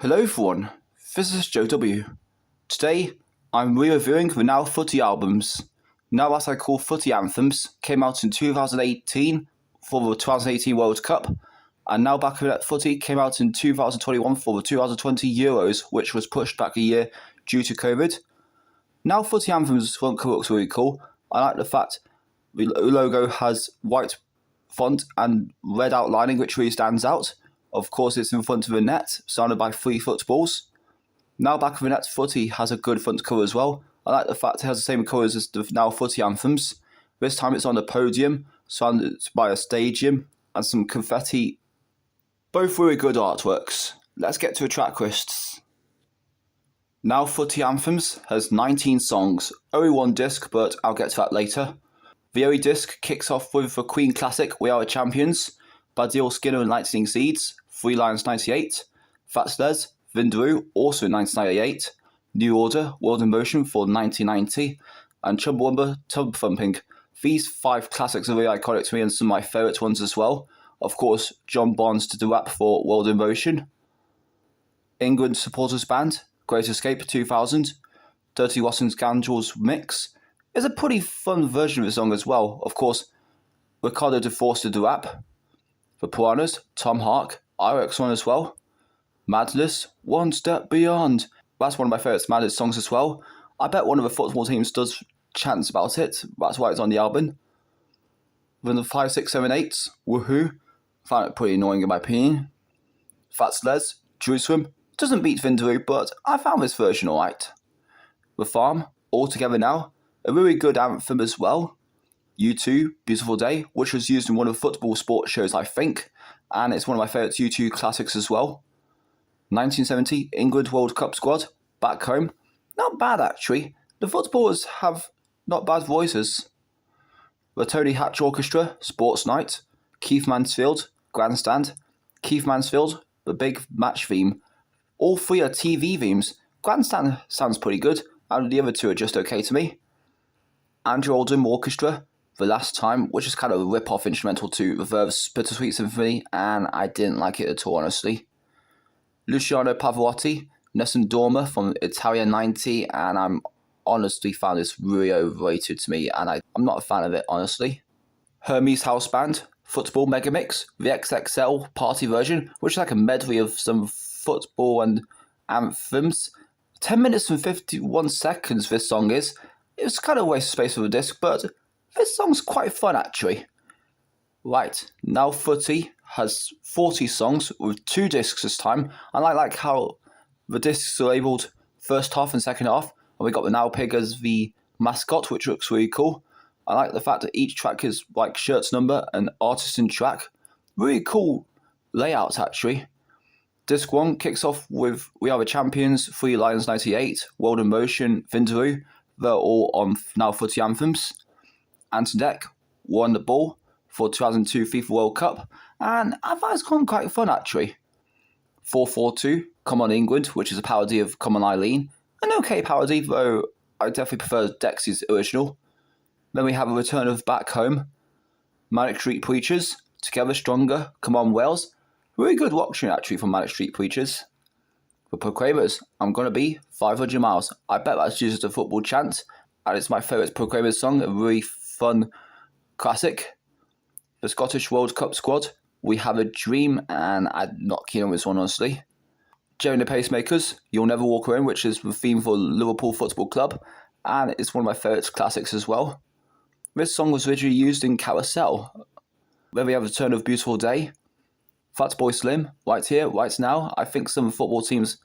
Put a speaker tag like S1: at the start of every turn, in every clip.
S1: Hello everyone, this is Joe W. Today, I'm re-reviewing the Now Footie albums. Now As I Call Footie Anthems came out in 2018 for the 2018 World Cup, and Now Back at Footie came out in 2021 for the 2020 Euros, which was pushed back a year due to COVID. Now Footie Anthems front cover looks really cool. I like the fact the logo has white font and red outlining, which really stands out. Of course, it's in front of the net, surrounded by 3 footballs. Now Back of the Net Footie has a good front cover as well. I like the fact it has the same colours as the Now Footie Anthems. This time it's on a podium, surrounded by a stadium, and some confetti. Both really good artworks. Let's get to the track lists. Now Footie Anthems has 19 songs, only 1 disc, but I'll get to that later. The early disc kicks off with the Queen classic We Are the Champions, Badil Skinner and Lightning Seeds, 3 Lions 98, Fats Les, Vindaloo, also in 1998, New Order, World in Motion for 1990, and Chumbawamba Tub Thumping. These 5 classics are really iconic to me and some of my favourite ones as well. Of course, John Bonds did the rap for World in Motion. England Supporters Band, Great Escape 2000, Dirty Rossing's Scandals Mix is a pretty fun version of the song as well. Of course, Ricardo DeForce did the rap. The Piranhas, Tom Hark, IRX one as well. Madness, One Step Beyond. That's one of my favourite Madness songs as well. I bet one of the football teams does chants about it. That's why it's on the album. Then the 5, 6, 7, 8s, Woohoo. Found it pretty annoying in my opinion. Fats Les, Jerusalem. Doesn't beat Vindaloo, but I found this version alright. The Farm, All Together Now. A really good anthem as well. U2, Beautiful Day, which was used in one of the football sports shows, I think, and it's one of my favourite U2 classics as well. 1970, England World Cup squad, Back Home. Not bad, actually. The footballers have not bad voices. The Tony Hatch Orchestra, Sports Night, Keith Mansfield, Grandstand, Keith Mansfield, the big match theme. All 3 are TV themes. Grandstand sounds pretty good, and the other 2 are just okay to me. Andrew Oldham Orchestra, The Last Time, which is kind of a rip-off instrumental to the Verve's Bittersweet Symphony, and I didn't like it at all, honestly. Luciano Pavarotti, Nessun Dorma from Italia 90, and I'm honestly found this really overrated to me, and I'm not a fan of it, honestly. Hermes House Band, Football Megamix, the XXL party version, which is like a medley of some football and anthems. 10 minutes and 51 seconds this song is. It's kind of a waste of space for the disc, but this song's quite fun actually. Right, Now Footie has 40 songs with 2 discs this time, and I like how the discs are labelled first half and second half, and we got the Now Pig as the mascot, which looks really cool. I like the fact that each track is like shirts number and artist and track. Really cool layout actually. Disc 1 kicks off with We Are the Champions, 3 Lions 98, World in Motion, Vindaloo. They're all on Now Footie Anthems. Ant and Dec won the ball for 2002 FIFA World Cup, and I thought it's quite fun actually. 442, Come On England, which is a parody of Come On Eileen. An okay parody, though I definitely prefer Dexy's original. Then we have a return of Back Home, Manic Street Preachers, Together Stronger, Come On Wales. Really good rock tune actually from Manic Street Preachers. The Proclaimers, I'm Gonna Be 500 Miles. I bet that's used as a football chant, and it's my favourite Proclaimers song, a really fun classic. The Scottish World Cup squad, We Have a Dream, and I'm not keen on this one honestly. Jerry and the Pacemakers, You'll Never Walk Alone, which is the theme for Liverpool Football Club, and it's one of my favourite classics as well. This song was originally used in Carousel. Then we have the turn of Beautiful Day, Fatboy Slim, Right Here, Right Now. I think some football teams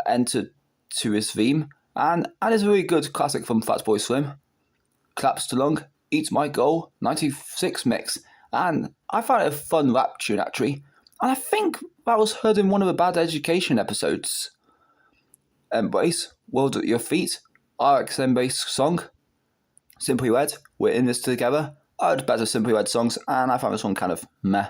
S1: entered to his theme, and it's a really good classic from Fatboy Slim. Claps to Lung, Eat My Goal, 96 mix, and I found it a fun rap tune actually, and I think that was heard in one of the Bad Education episodes. Embrace, World at Your Feet, RX Embrace song. Simply Red, We're In This Together. I heard better Simply Red songs, and I found this one kind of meh.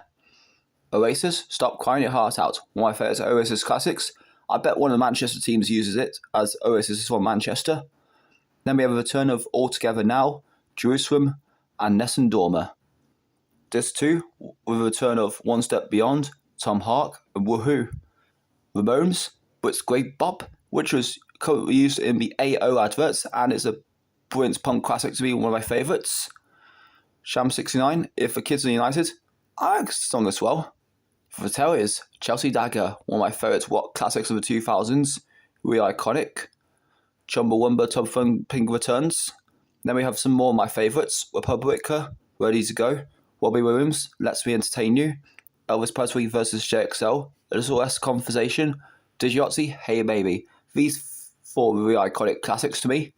S1: Oasis, Stop Crying Your Heart Out, one of my favourite Oasis classics. I bet one of the Manchester teams uses it, as Oasis is from Manchester. Then we have a return of All Together Now, Jerusalem, and Nessun Dorma. Disc 2, with a return of One Step Beyond, Tom Hark, and Woohoo. Ramones, Brits Great Bop, which was currently used in the AO adverts, and it's a brilliant punk classic to me, one of my favourites. Sham 69, If the Kids Are United, I like the song as well. For the Terriers, Chelsea Dagger, one of my favourite rock classics of the 2000s, really iconic. Chumbawamba Tub Fun Pink returns. Then we have some more of my favourites, Republica, Ready to Go, Robbie Williams, Let's Me Entertain You, Elvis Presley vs JXL, A Little Less Conversation, Digiotti, Hey Baby. These four really iconic classics to me.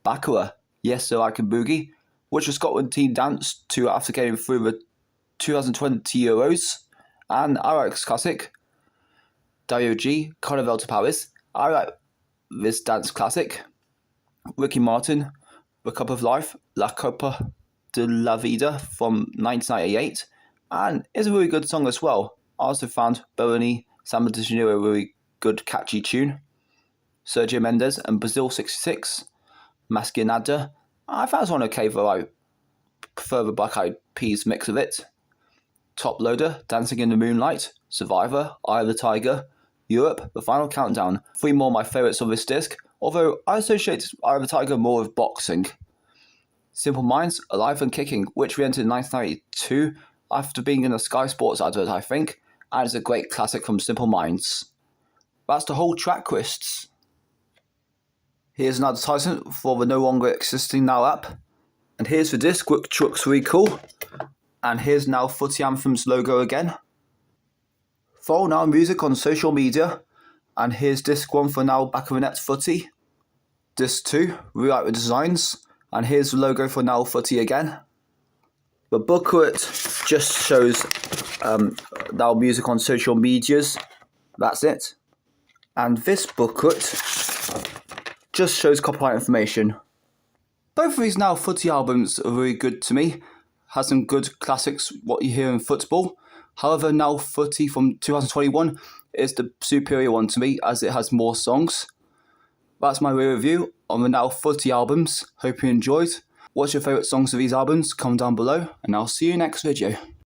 S1: Baccarat, Yes So I Can Boogie, which the Scotland team danced to after getting through the 2020 Euros. And I like this classic. Dario G, Carnival to Paris. I like this dance classic. Ricky Martin, The Cup of Life, La Copa de la Vida from 1998. And it's a really good song as well. I also found Bernie Samba de Janeiro a really good catchy tune. Sergio Mendes and Brazil 66. Masquinada. I found this one okay, though I prefer the Black Eyed Peas mix of it. Top Loader, Dancing in the Moonlight, Survivor, Eye of the Tiger, Europe, The Final Countdown. 3 more of my favourites of this disc, although I associate Eye of the Tiger more with boxing. Simple Minds, Alive and Kicking, which we entered in 1992 after being in a Sky Sports advert, I think, and it's a great classic from Simple Minds. That's the whole track lists. Here's an advertisement for the no longer existing Now app. And here's the disc, which looks really cool. And here's now Footie Anthems logo again. Follow Now Music on social media. And here's disc 1 for Now Back of the Net Footie. Disc 2, really like the designs. And here's the logo for Now Footie again. The booklet just shows Now Music on social medias. That's it. And this booklet just shows copyright information. Both of these Now Footie albums are really good to me. Has some good classics, what you hear in football. However, Now Footie from 2021 is the superior one to me, as it has more songs. That's my review on the Now Footie albums. Hope you enjoyed. What's your favourite songs of these albums? Comment down below, and I'll see you next video.